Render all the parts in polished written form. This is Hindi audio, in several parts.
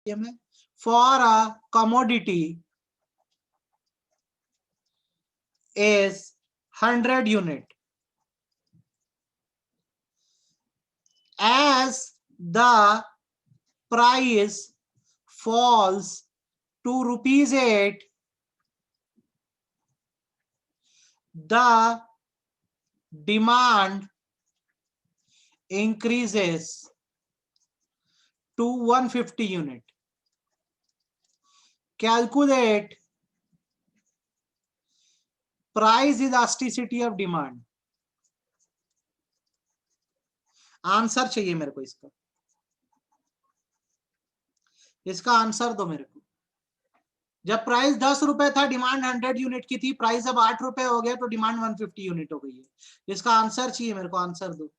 में for a commodity is 100 unit. As the price falls to rupees 8, the demand increases to 150 unit. Calculate price elasticity of demand. Answer चाहिए मेरे को इसका आंसर दो मेरे को। जब प्राइस 10 रुपए था, डिमांड 100 यूनिट की थी, प्राइस अब 8 रुपए हो गया तो डिमांड 150 यूनिट हो गई है। इसका आंसर चाहिए मेरे को, आंसर दो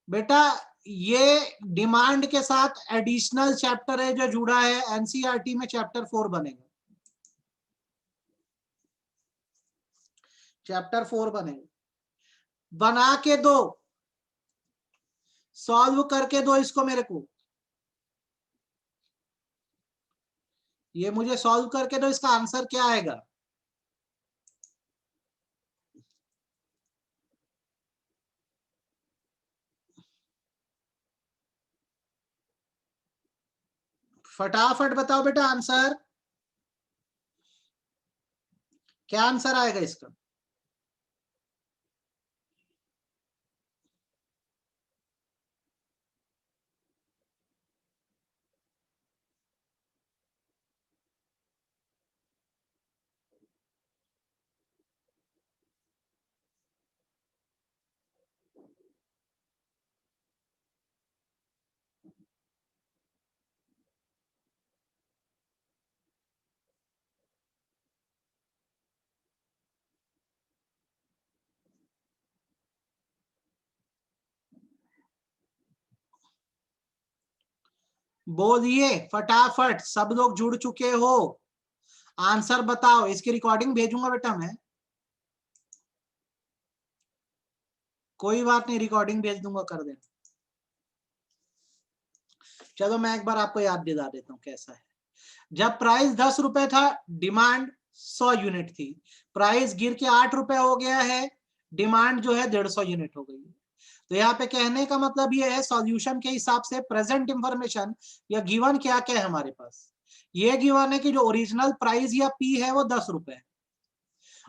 बेटा। ये डिमांड के साथ एडिशनल चैप्टर है जो जुड़ा है, एनसीईआरटी में चैप्टर 4 बनेगा, चैप्टर 4 बनेगा। बना के दो, सॉल्व करके दो इसको मेरे को, ये मुझे सॉल्व करके दो, इसका आंसर क्या आएगा। फटाफट बताओ बेटा आंसर, क्या आंसर आएगा इसका। बोलिए फटाफट, सब लोग जुड़ चुके हो, आंसर बताओ। इसकी रिकॉर्डिंग भेजूंगा बेटा मैं, कोई बात नहीं, रिकॉर्डिंग भेज दूंगा, कर देना। चलो मैं एक बार आपको याद दिला देता हूं कैसा है। जब प्राइस 10 रुपए था, डिमांड 100 यूनिट थी, प्राइस गिर के 8 रुपए हो गया है, डिमांड जो है 150 यूनिट हो गई है। तो यहाँ पे कहने का मतलब ये है, सॉल्यूशन के हिसाब से प्रेजेंट इंफॉर्मेशन या गिवन क्या क्या है हमारे पास। ये गिवन है कि जो ओरिजिनल प्राइस या पी है वो 10 रुपए है,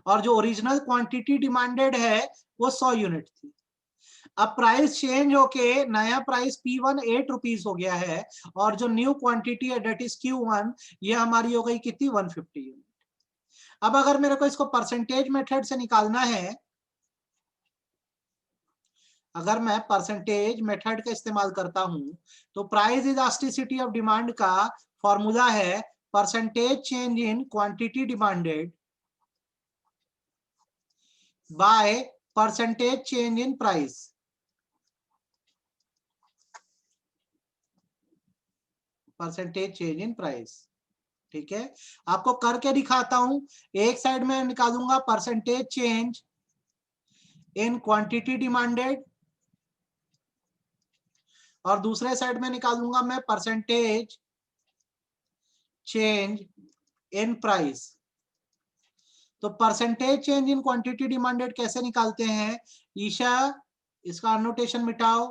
और जो ओरिजिनल क्वांटिटी डिमांडेड है वो 100 यूनिट थी। अब प्राइस चेंज होके नया प्राइस P1 8 रुपीज हो गया है, और जो न्यू क्वांटिटी है डेट इज Q1, ये हमारी हो गई कितनी, 150 यूनिट। अब अगर मेरे को इसको परसेंटेज मेथड से निकालना है, अगर मैं परसेंटेज मेथड का इस्तेमाल करता हूं, तो प्राइस इलास्टिसिटी ऑफ डिमांड का फॉर्मूला है percentage change in quantity demanded by percentage change in price. Percentage change in price, ठीक है। आपको करके दिखाता हूं। एक साइड में निकालूंगा percentage change in quantity demanded, और दूसरे साइड में निकालूंगा मैं परसेंटेज चेंज इन प्राइस। तो percentage change in quantity demanded कैसे निकालते हैं ईशा, इसका अनोटेशन मिटाओ।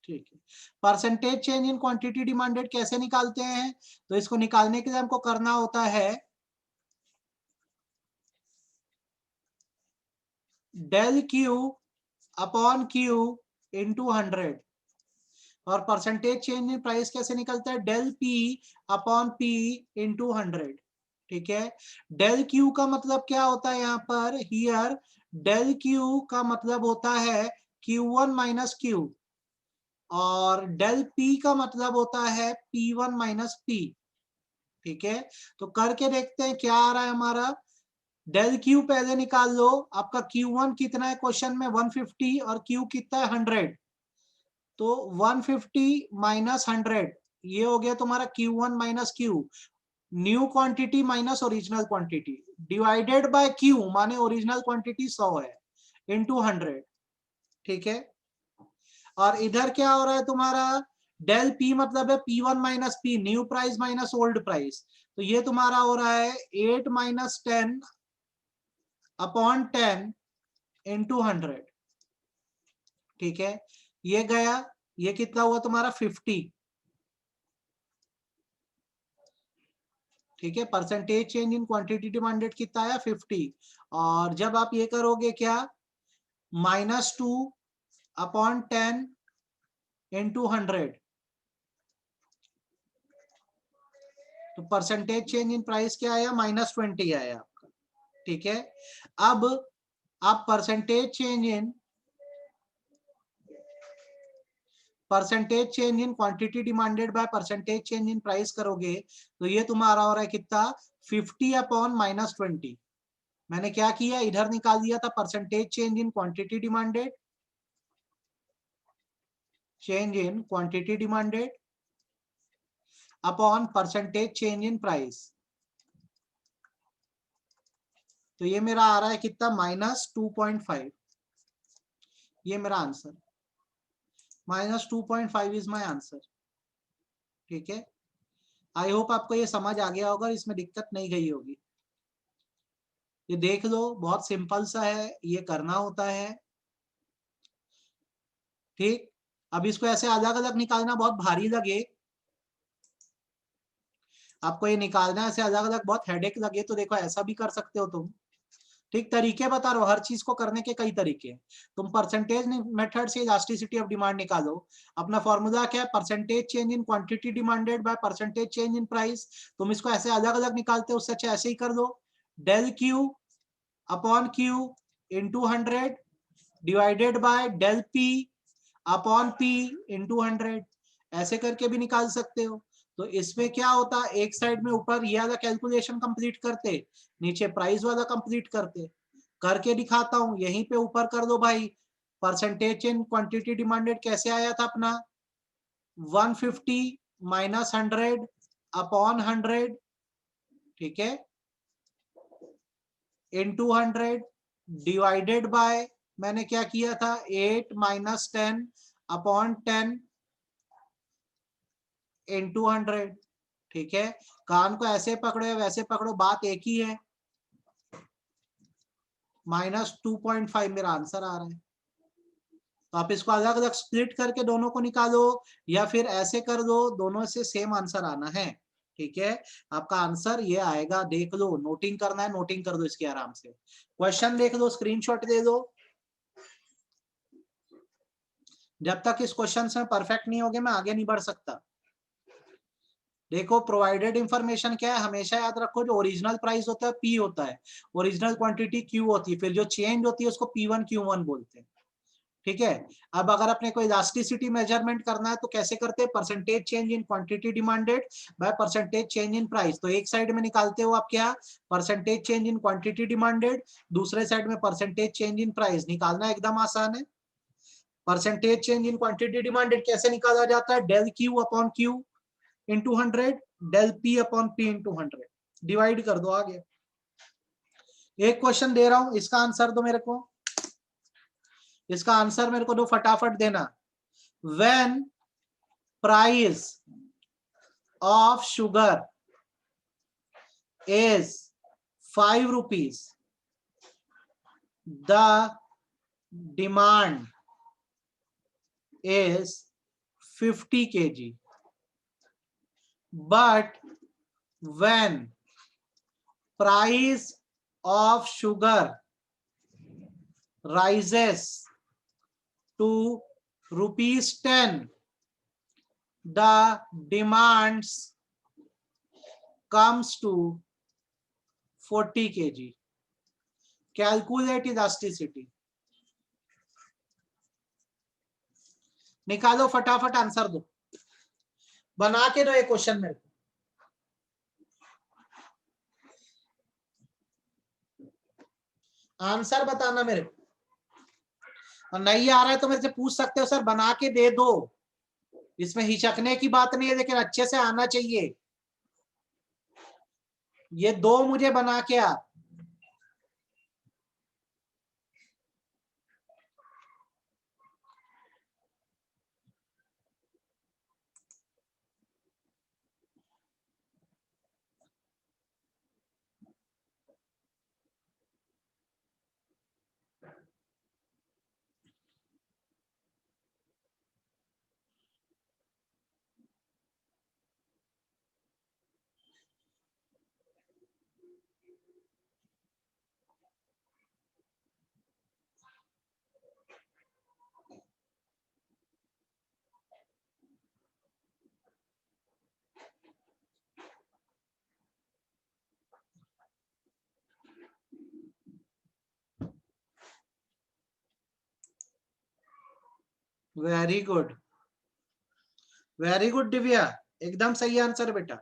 ठीक है, percentage change in quantity demanded कैसे निकालते हैं, तो इसको निकालने के लिए हमको करना होता है del Q upon Q into 100, और परसेंटेज चेंज इन प्राइस कैसे निकलता है, del P upon P into 100। ठीक है, डेल क्यू का मतलब क्या होता है यहाँ पर, हियर डेल क्यू का मतलब होता है Q1 माइनस क्यू, और डेल पी का मतलब होता है P1 माइनस पी। ठीक है, तो करके देखते हैं क्या आ रहा है हमारा। डेल क्यू पहले निकाल लो, आपका Q1 कितना है क्वेश्चन में, 150, और Q कितना है 100, तो 150 माइनस 100, ये हो गया तुम्हारा Q1 minus Q. New quantity minus original quantity divided by Q, माने ओरिजिनल क्वांटिटी 100 है, इनटू 100, ठीक है। और इधर क्या हो रहा है तुम्हारा, डेल पी मतलब है P1 minus P, new price minus old price, तो ये तुम्हारा हो रहा है 8 माइनस 10 अपॉन 10 इंटू 100, ठीक है। ये गया, ये कितना हुआ तुम्हारा 50, ठीक है। Percentage change in quantity demanded कितना आया 50, और जब आप ये करोगे क्या, -2 अपॉन 10 इंटू 100, तो परसेंटेज चेंज इन प्राइस क्या आया, -20 आया आपका, ठीक है। अब आप percentage change in quantity demanded by percentage change in price करोगे, तो ये तुम्हारा हो रहा है कितना, 50 अपॉन -20। मैंने क्या किया, इधर निकाल दिया था percentage change in quantity demanded, upon percentage change in price, तो ये मेरा आ रहा है कितना, -2.5, ये मेरा आंसर, -2.5 इज माय आंसर, ठीक है। आई होप आपको ये समझ आ गया होगा, इसमें दिक्कत नहीं गई होगी। ये देख लो, बहुत सिंपल सा है, ये करना होता है, ठीक। अब इसको ऐसे अलग अलग निकालना बहुत भारी लगे, आपको ये निकालना ऐसे अलग अलग बहुत हेडेक लगे, तो देखो ऐसा भी कर सकते हो तुम, ठीक। तरीके बता रहा हूँ, हर चीज को करने के कई तरीके हैं। तुम परसेंटेज मेथड से इलास्टिसिटी ऑफ डिमांड निकालो, अपना फॉर्मूला क्या है, percentage change in quantity demanded by percentage change in price. तुम इसको ऐसे अलग अलग निकालते हो, उससे अच्छा ऐसे ही कर दो, del Q upon Q into 100 divided by del P upon P into 100, ऐसे करके भी निकाल सकते हो। तो इसमें क्या होता, एक साइड में ऊपर ये वाला कैलकुलेशन कंप्लीट करते, नीचे प्राइस वाला कंप्लीट करते, करके दिखाता हूं, यहीं पे ऊपर कर दो भाई, परसेंटेज इन क्वांटिटी डिमांडेड कैसे आया था अपना, 150 माइनस 100 अपॉन 100, ठीक है, इंटू 100 डिवाइडेड बाय, मैंने क्या किया था, 8 माइनस 10 अपॉन 10 इंटू 100, ठीक है। कान को ऐसे पकड़ो या वैसे पकड़ो, बात एक ही है, -2.5 मेरा आंसर आ रहा है। तो आप इसको अलग अलग स्प्लिट करके दोनों को निकालो, या फिर ऐसे कर दो, दोनों से सेम आंसर आना है, ठीक है। आपका आंसर ये आएगा, देख लो, नोटिंग करना है नोटिंग कर दो इसके आराम से, क्वेश्चन देख लो, स्क्रीनशॉट दे दो। जब तक इस क्वेश्चन में परफेक्ट नहीं होगे मैं आगे नहीं बढ़ सकता। देखो, प्रोवाइडेड इंफॉर्मेशन क्या है, हमेशा याद रखो, जो ओरिजिनल प्राइस होता है पी होता है, ओरिजिनल क्वांटिटी क्यू होती है, फिर जो चेंज होती है उसको P1 Q1 बोलते हैं, ठीक है। अब अगर अपने को इलास्टिसिटी मेजरमेंट करना है तो कैसे करते हैं, percentage change in quantity demanded by percentage change in price, तो एक साइड में निकालते हो आप क्या, percentage change in quantity demanded, दूसरे साइड में परसेंटेज चेंज इन प्राइस, निकालना एकदम आसान है। Percentage change in quantity demanded कैसे निकाला जाता है, del Q upon Q into 100, del P upon P into 100, divide कर दो, आगे। एक क्वेश्चन दे रहा हूं, इसका आंसर दो मेरे को, इसका आंसर मेरे को दो, फटाफट देना। When price of sugar is 5 rupees, the demand is 50 kg, but when price of sugar rises to ₹10, the demands comes to 40 kg. Calculate elasticity. निकालो फटाफट, आंसर दो, बना के दो ये क्वेश्चन मेरे को। आंसर बताना मेरे को, और नहीं आ रहा है तो मेरे से पूछ सकते हो, सर बना के दे दो, इसमें हिचकने की बात नहीं है, लेकिन अच्छे से आना चाहिए। ये 2 मुझे बना के आप very good, very good Divya, एकदम सही आंसर बेटा।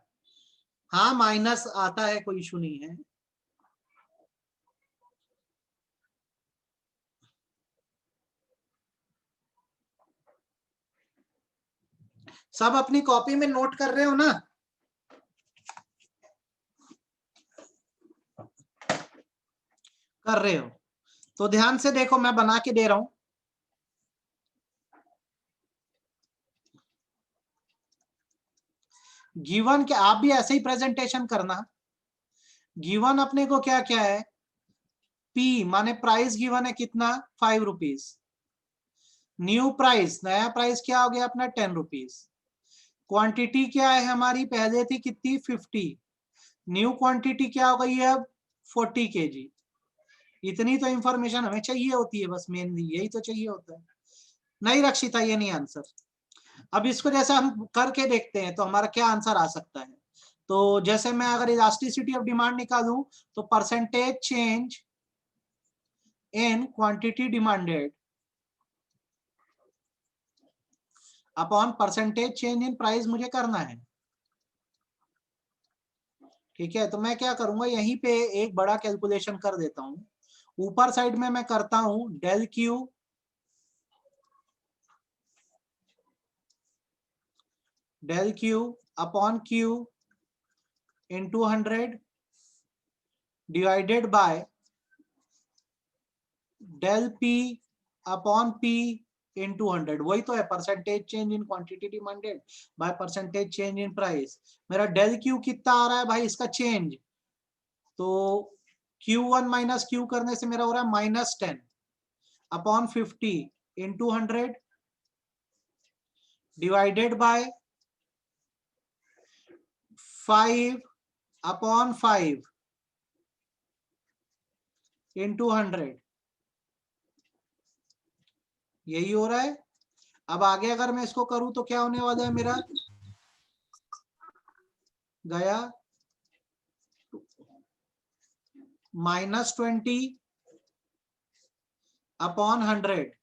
हाँ माइनस आता है, कोई इशू नहीं है। सब अपनी कॉपी में नोट कर रहे हो ना? कर रहे हो तो ध्यान से देखो, मैं बना के दे रहा हूं। गिवन के आप भी ऐसे ही प्रेजेंटेशन करना। गिवन अपने को क्या क्या है, पी माने प्राइस गिवन है कितना, 5 रुपीज। न्यू प्राइस, नया प्राइस क्या हो गया अपना, 10 रुपीज। क्वांटिटी क्या है हमारी, पहले थी कितनी, 50। न्यू क्वांटिटी क्या हो गई है अब, 40 केजी। इतनी तो इंफॉर्मेशन हमें चाहिए होती है, बस मेनली यही तो चाहिए होता है। नहीं रक्षिता, ये नहीं आंसर। अब इसको जैसे हम करके देखते हैं तो हमारा क्या आंसर आ सकता है। तो जैसे मैं अगर इलास्टिसिटी ऑफ डिमांड निकालूं तो percentage change in quantity demanded upon percentage change in price मुझे करना है। ठीक है, तो मैं क्या करूंगा, यहीं पे एक बड़ा कैलकुलेशन कर देता हूं। ऊपर साइड में मैं करता हूं del Q upon Q into 100 divided by del P upon P into 100। वही तो है, percentage change in quantity demanded by percentage change in price. मेरा डेल क्यू कितना आ रहा है भाई, इसका चेंज, तो Q1 माइनस क्यू करने से मेरा हो रहा है -10 upon 50 into 100 divided bye 5 upon 5 into 100। यही हो रहा है। अब आगे अगर मैं इसको करूं तो क्या होने वाला है मेरा, गया -20 upon 100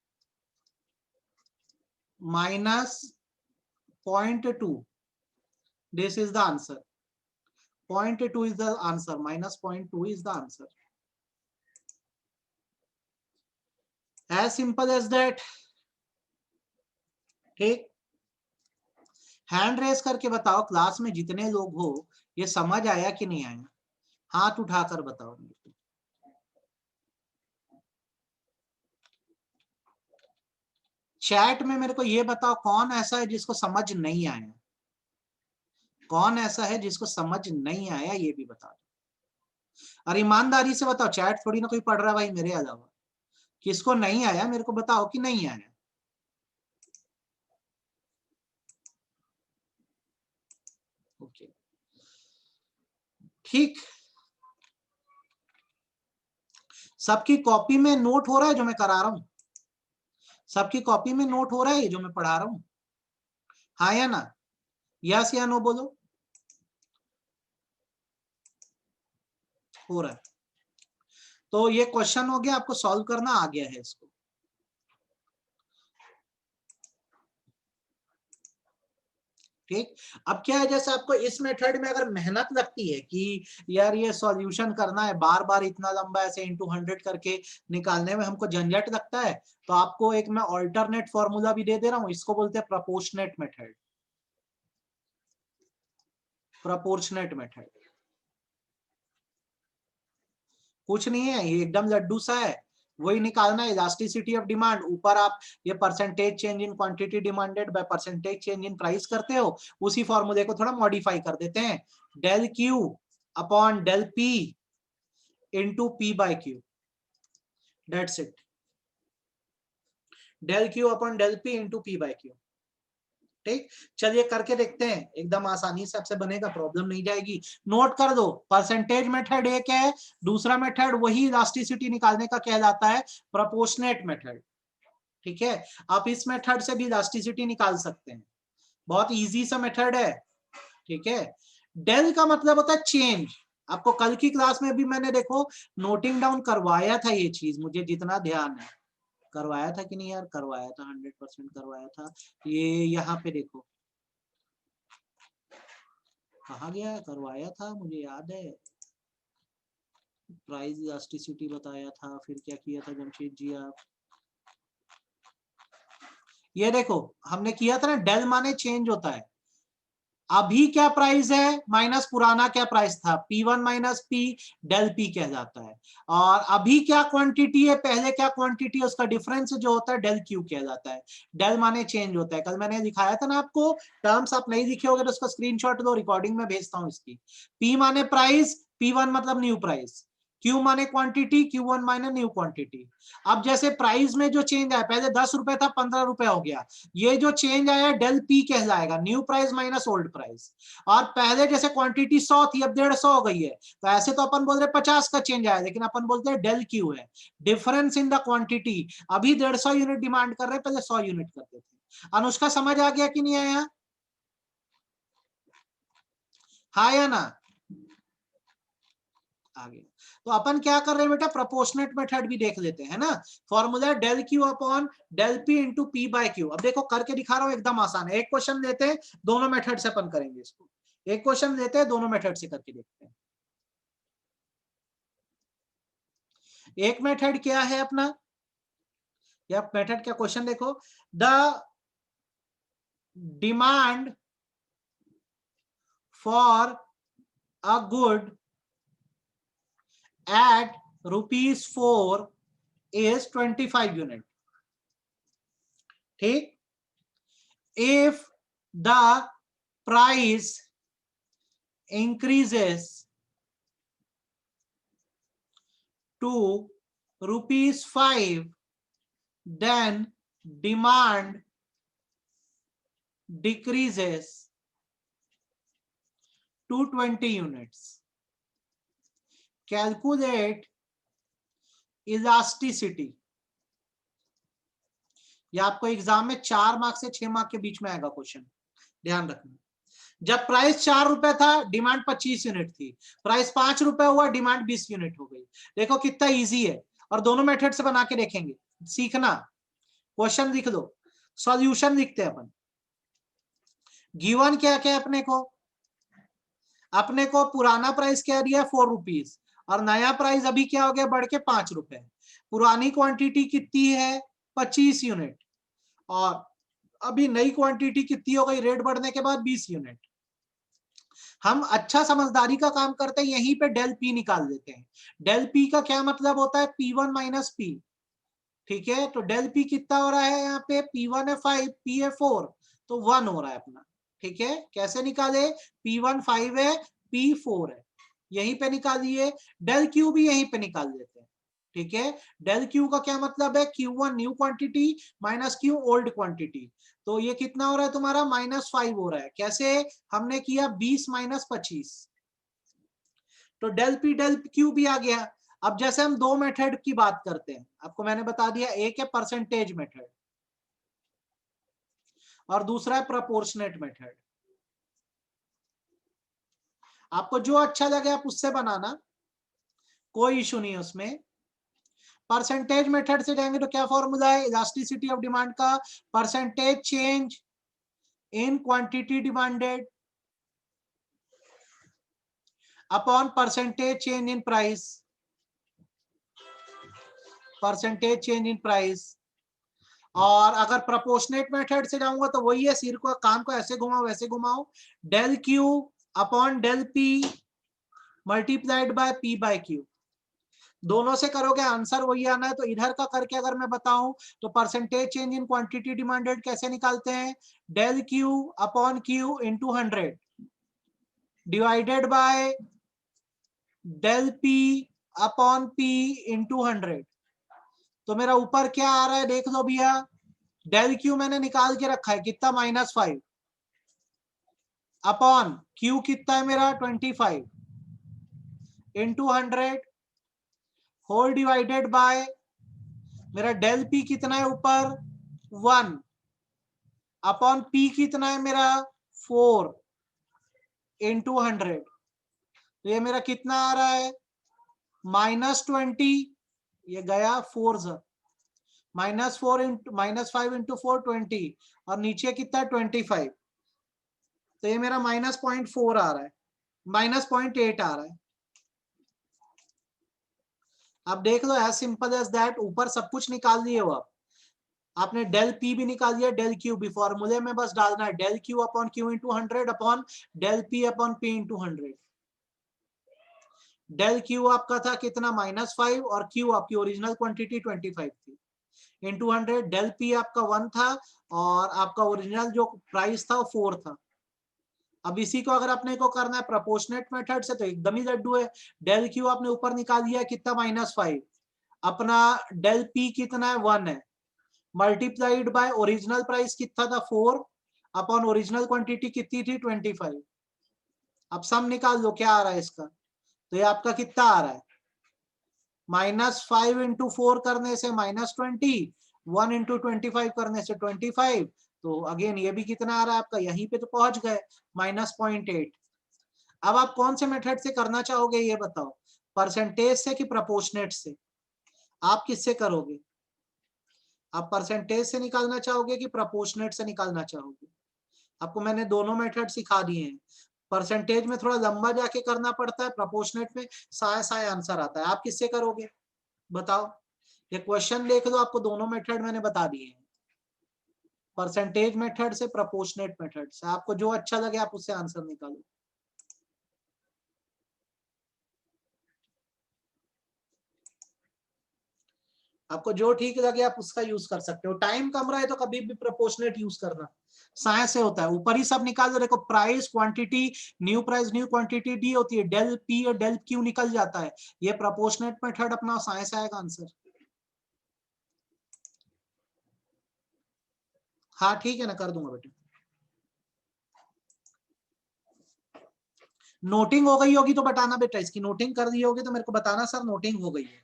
-0.2। This is the answer. 0.2 is the answer. -0.2 is the answer. As simple as that. ठीक, हैंड रेस करके बताओ क्लास में जितने लोग हो, ये समझ आया कि नहीं आया, हाथ उठाकर बताओ। चैट में मेरे को ये बताओ कौन ऐसा है जिसको समझ नहीं आया, कौन ऐसा है जिसको समझ नहीं आया, ये भी बता दो। और ईमानदारी से बताओ, चैट थोड़ी ना कोई पढ़ रहा है भाई मेरे अलावा। किसको नहीं आया मेरे को बताओ कि नहीं आया। ओके ठीक, सबकी कॉपी में नोट हो रहा है जो मैं करा रहा हूं, सबकी कॉपी में नोट हो रहा है जो मैं पढ़ा रहा हूं, हाँ या ना, यस या नो बोलो। हो रहा है, तो ये क्वेश्चन हो गया, आपको सॉल्व करना आ गया है इसको। ठीक, अब क्या है, जैसे आपको इस मेथड में अगर मेहनत लगती है कि यार ये सॉल्यूशन करना है, बार बार इतना लंबा ऐसे इंटू 100 करके निकालने में हमको झंझट लगता है, तो आपको एक मैं ऑल्टरनेट फॉर्मूला भी दे दे रहा हूं, इसको बोलते हैं प्रोपोर्शनेट मेथड। प्रोपोर्शनेट मेथड, कुछ नहीं है, ये एकदम लड्डू सा है, वही निकालना है। इलास्टिसिटी ऑफ डिमांड, ऊपर आप ये percentage change in quantity demanded by percentage change in price करते हो, उसी फॉर्मूले को थोड़ा मॉडिफाई कर देते हैं, del Q upon del P into P by Q, that's it. Del Q upon del P into P by Q. ठीक, चलिए करके देखते हैं, एकदम आसानी से आपसे बनेगा, प्रॉब्लम नहीं जाएगी। नोट कर दो, परसेंटेज मेथड एक है, दूसरा मेथड वही इलास्टिसिटी निकालने का कहलाता है प्रोपोर्शनेट मेथड। ठीक है, आप इस मेथड से भी इलास्टिसिटी निकाल सकते हैं, बहुत इजी सा मेथड है। ठीक है, डेल का मतलब होता है चेंज। आपको कल की क्लास में भी मैंने देखो नोटिंग डाउन करवाया था, ये चीज मुझे जितना ध्यान है, करवाया था कि नहीं यार, करवाया था, 100% करवाया था। ये यहाँ पे देखो, कहा गया, करवाया था, मुझे याद है, प्राइस इलास्टिसिटी बताया था, फिर क्या किया था जमशेद जी आप, ये देखो हमने किया था ना, डेल माने चेंज होता है, अभी क्या प्राइस है माइनस पुराना क्या प्राइस था, P1 minus P, del P कहलाता है। और अभी क्या क्वांटिटी है, पहले क्या क्वांटिटी है, उसका डिफरेंस जो होता है डेल Q कहलाता है। डेल माने चेंज होता है, कल मैंने दिखाया था ना आपको, टर्म्स आप नहीं लिखे होगे तो उसका स्क्रीनशॉट दो, रिकॉर्डिंग में भेजता हूं इसकी। P माने प्राइस, P1 मतलब न्यू प्राइस, Q माने क्वांटिटी, Q1 माने न्यू क्वांटिटी। अब जैसे प्राइस में जो चेंज आया, पहले 10 रुपए था 15 रुपए हो गया, ये जो चेंज आया डेल पी कहलाएगा, new price minus old price. और पहले जैसे क्वांटिटी 100 थी, अब 150 हो गई है, तो ऐसे तो अपन बोल रहे 50 का चेंज आया, लेकिन अपन बोलते हैं डेल क्यू है, डिफरेंस इन द क्वांटिटी। अभी 150 यूनिट डिमांड कर रहे, पहले 100 यूनिट करते थे। अनुष्का समझ आ गया कि नहीं आया, हाँ या ना, आ गया। तो अपन क्या कर रहे हैं बेटा, प्रोपोर्शनेट मेथड भी देख लेते हैं ना। Formula del Q upon del P into P by Q. अब देखो करके दिखा रहा हूं, एकदम आसान है। एक क्वेश्चन लेते हैं, दोनों मेथड से अपन करेंगे इसको, एक क्वेश्चन लेते हैं, दोनों मेथड से करके देखते हैं। एक मेथड क्या है अपना, या मेथड क्या, क्वेश्चन देखो, the demand for a good at ₹4 is 25 unit. ठीक, if the price increases to ₹5, then demand decreases to 20 units. Calculate elasticity. ये आपको एग्जाम में 4 मार्क्स से 6 मार्क्स के बीच में आएगा क्वेश्चन, ध्यान रखना। जब प्राइस 4 रुपए था, डिमांड 25 यूनिट थी, प्राइस 5 रुपए हुआ, डिमांड 20 यूनिट हो गई। देखो कितना इजी है, और दोनों मेथड से बना के देखेंगे, सीखना। क्वेश्चन लिख दो, सॉल्यूशन लिखते हैं अपन। गिवन क्या क्या अपने को पुराना प्राइस क्या दिया, 4 रुपीज, और नया प्राइस अभी क्या हो गया, बढ़ के 5 रुपए। पुरानी क्वांटिटी कितनी है, 25 यूनिट, और अभी नई क्वांटिटी कितनी हो गई, रेट बढ़ने के बाद 20 यूनिट। हम अच्छा समझदारी का काम करते हैं, यहीं पे डेल पी निकाल देते हैं। डेल पी का क्या मतलब होता है, P1 माइनस पी। ठीक है, तो डेल पी कितना हो रहा है यहाँ पे, P1 है 5, P है 4, तो 1 हो रहा है अपना। ठीक है, कैसे निकाले, P1 5 है, P 4 है, यहीं पे निकालिए। डेल क्यू भी यहीं पे निकाल देते हैं। ठीक है, डेल क्यू का क्या मतलब है, Q1 new quantity minus Q old quantity, तो ये कितना हो रहा है तुम्हारा, -5 हो रहा है। कैसे, हमने किया 20 माइनस 25, तो डेल पी डेल क्यू भी आ गया। अब जैसे हम दो मेथड की बात करते हैं, आपको मैंने बता दिया, एक है परसेंटेज मेथड और दूसरा है प्रोपोर्शनेट मेथड। आपको जो अच्छा लगे आप उससे बनाना, कोई इशू नहीं है उसमें। परसेंटेज मेथड से जाएंगे तो क्या फॉर्मूला है, इलास्टिसिटी ऑफ डिमांड का, percentage change in quantity demanded upon percentage change in price, percentage change in price. और अगर प्रोपोर्शनेट मेथड से जाऊंगा तो वही है, सिर को काम को ऐसे घुमाओ वैसे घुमाओ, del Q upon del P multiplied by P by Q. दोनों से करोगे आंसर वही आना है। तो इधर का करके अगर मैं बताऊं तो percentage change in quantity demanded कैसे निकालते हैं, del Q upon Q into 100 divided by del P upon P into 100। तो मेरा ऊपर क्या आ रहा है देख लो भैया, डेल क्यू मैंने निकाल के रखा है कितना, -5 अपॉन क्यू कितना है मेरा 25 इंटू 100 होल डिवाइडेड बाय मेरा डेल पी कितना है ऊपर 1 अपॉन पी कितना है मेरा 4 इंटू 100। तो ये मेरा कितना आ रहा है -20, ये गया 4 -4 इंटू -5 इंटू 4 20 और नीचे कितना है 25। तो ये मेरा -0.4 आ रहा है, -0.8 आ रहा है। अब देख लो एज सिंपल एज दैट, ऊपर सब कुछ निकाल लिए हो आप, आपने डेल पी भी निकाल दिया, डेल क्यू भी, फॉर्मूले में बस डालना है del Q upon Q into 100 upon del P upon P into 100। Del Q आपका था कितना -5 और क्यू आपकी ओरिजिनल क्वांटिटी 25 थी इंटू 100, डेल पी आपका 1 था और आपका ओरिजिनल जो प्राइस था वो 4 था। अब इसी को अगर अपने को करना है प्रोपोर्शनेट मेथड से तो एकदम ही लड्डू है। डेल क्यू आपने ऊपर निकाल दिया कितना -5, अपना डेल पी कितना है 1 है, मल्टीप्लाइड बाय ओरिजिनल प्राइस कितना था 4 अपॉन ओरिजिनल क्वांटिटी कितनी थी 25। अब सम निकाल लो क्या आ रहा है इसका, तो ये आपका कितना आ रहा है -5 इंटू 4 करने से -20, 1 इंटू 25 करने से 25। तो अगेन ये भी कितना आ रहा है आपका, यहीं पे तो पहुंच गए -0.8। अब आप कौन से मेथड से करना चाहोगे ये बताओ, परसेंटेज से कि प्रोपोर्शनेट से, आप किससे करोगे, आप परसेंटेज से निकालना चाहोगे कि प्रोपोर्शनेट से निकालना चाहोगे। आपको मैंने दोनों मेथड सिखा दिए हैं। परसेंटेज में थोड़ा लंबा जाके करना पड़ता है, प्रोपोर्शनेट में साया साया आंसर आता है। आप किससे करोगे बताओ, ये क्वेश्चन देख लो, आपको दोनों मेथड मैंने बता दिए हैं, परसेंटेज मेथड से प्रोपोर्शनेट मेथड से, आपको जो अच्छा लगे आप उससे आंसर निकालो। आपको जो ठीक लगे आप उसका यूज कर सकते हो। टाइम कम रहे तो कभी भी प्रोपोर्शनेट यूज करना, साइंस से होता है। ऊपर ही सब निकाल दो, देखो price quantity, new price new quantity D होती है, डेल पी और डेल क्यू निकल जाता है। ये प्रोपोर्शनेट मेथड अपना, साइंस आएगा आंसर। हाँ ठीक है ना, कर दूंगा बेटा। नोटिंग हो गई होगी तो बताना बेटा, इसकी नोटिंग कर दी होगी तो मेरे को बताना सर नोटिंग हो गई है।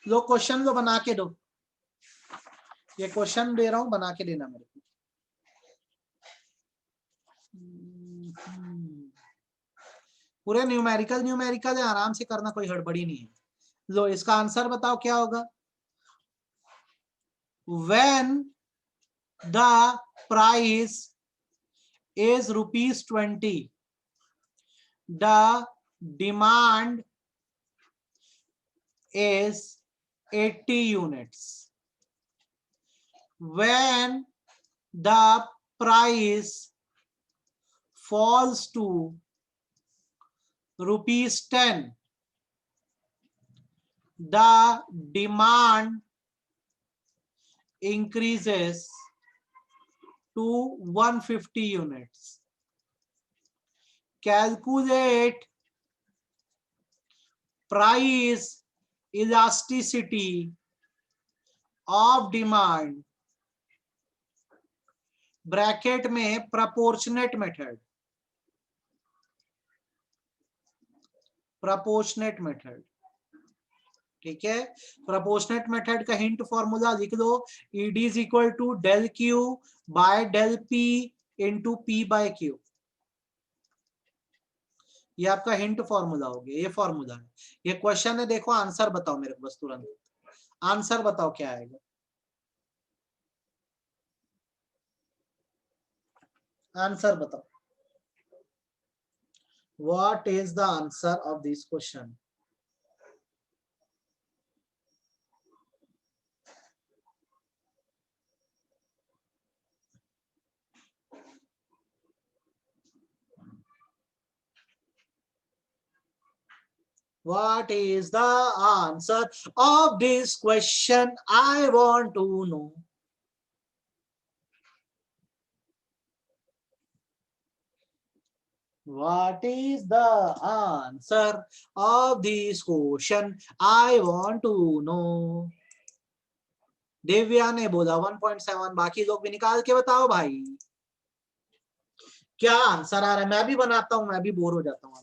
लो क्वेश्चन लो बना के दो, ये क्वेश्चन दे रहा हूं बना के देना मेरे को। पूरे न्यूमेरिकल न्यूमेरिकल है, आराम से करना, कोई हड़बड़ी नहीं है। लो इसका आंसर बताओ क्या होगा, when the price is ₹20, the demand is 80 units. When the price falls to ₹10, the demand increases to 150 units. Calculate price elasticity of demand bracket में प्रोपोर्शनेट मेथड, प्रोपोर्शनेट मेथड, ठीक है। प्रोपोर्शनेट मेथड का हिंट फॉर्मूला लिख दो, ED is equal to del Q by del P into P by Q. ये आपका हिंट फॉर्मूला हो गया, ये फॉर्मूला है, ये क्वेश्चन है। देखो आंसर बताओ मेरे को बस तुरंत, आंसर बताओ क्या आएगा, आंसर बताओ, what is the answer of this question. What is the answer of this question? I want to know. What is the answer of this question? I want to know. देव्या ने बोला 1.7, बाकी लोग भी निकाल के बताओ भाई क्या आंसर आ रहा है। मैं भी बनाता हूं, मैं भी बोर हो जाता हूं।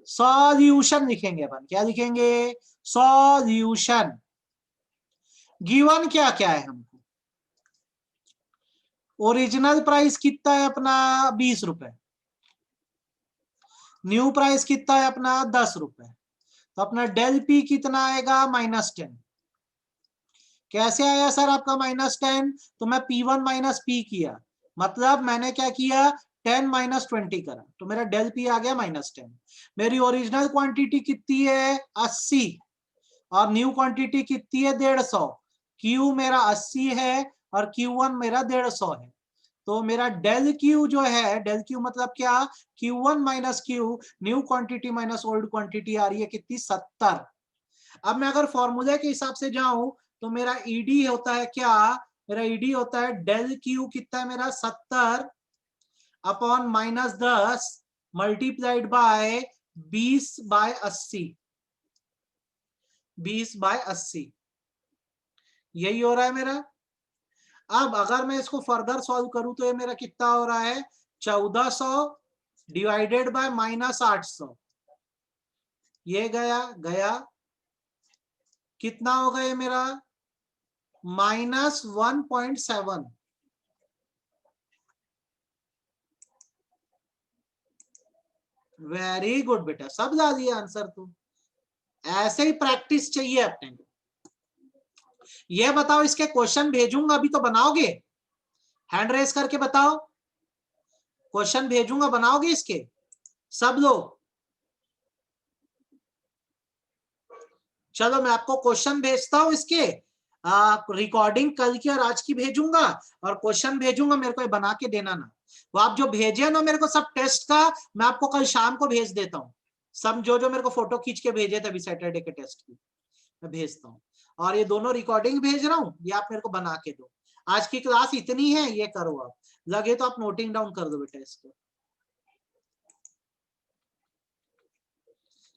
सॉल्यूशन लिखेंगे अपन, क्या लिखेंगे? सॉल्यूशन। गिवन क्या क्या है हमको? ओरिजिनल प्राइस कितना है अपना? 20 रुपए। न्यू प्राइस कितना है अपना? 10 रुपए। तो अपना डेल पी कितना आएगा? -10। कैसे आया सर आपका -10? तो मैं P1 माइनस पी किया, मतलब मैंने क्या किया? 10 माइनस 20 करा, तो मेरा डेल पी आ गया -10। मेरी ओरिजिनल क्वांटिटी कितनी है? 80, और न्यू क्वांटिटी कितनी है? 150। क्यू मेरा 80 है और Q1 मेरा 150 है। तो मेरा डेल क्यू जो है, डेल क्यू मतलब क्या? Q1 minus Q, new quantity minus old quantity आ रही है कितनी? 70। अब मैं अगर फॉर्मूले के हिसाब से जाऊं तो मेरा ईडी होता है क्या? मेरा ईडी होता है डेल क्यू कितना है मेरा? 70 अपॉन -10 मल्टीप्लाइड बाय 20/80। 20/80 यही हो रहा है मेरा। अब अगर मैं इसको फर्दर सॉल्व करूं तो ये मेरा कितना हो रहा है? 1400 डिवाइडेड बाय -800। ये गया गया, कितना हो गया मेरा? -1.7। वेरी गुड बेटा, सब ला दिया आंसर। तो ऐसे ही प्रैक्टिस चाहिए अपने को। ये बताओ, इसके क्वेश्चन भेजूंगा अभी तो बनाओगे? हैंड रेस करके बताओ, क्वेश्चन भेजूंगा बनाओगे इसके सब लोग? चलो मैं आपको क्वेश्चन भेजता हूं इसके, रिकॉर्डिंग कल की और आज की भेजूंगा, और क्वेश्चन भेजूंगा, मेरे को बना के देना ना। वो आप जो भेजे ना मेरे को सब टेस्ट का, मैं आपको कल शाम को भेज देता हूँ। सब जो जो मेरे को फोटो खींच के भेजे थे अभी सैटरडे के टेस्ट की, मैं भेजता हूँ। और ये दोनों रिकॉर्डिंग भेज रहा हूँ, ये आप मेरे को बना के दो। आज की क्लास इतनी है, ये करो आप। लगे तो आप नोटिंग डाउन कर दो बेटा इसको।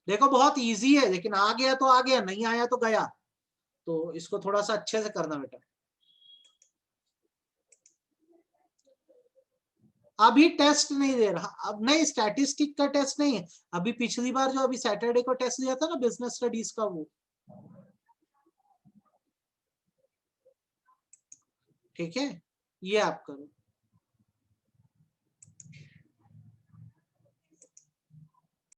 देखो बहुत इजी है, लेकिन आ गया तो आ गया, नहीं आया तो गया। तो इसको थोड़ा सा अच्छे से करना बेटा। अभी टेस्ट नहीं दे रहा, अब नहीं, स्टैटिस्टिक का टेस्ट नहीं है। अभी पिछली बार जो अभी सैटरडे को टेस्ट दिया था ना बिजनेस स्टडीज का, वो ठीक है। ये आप करो।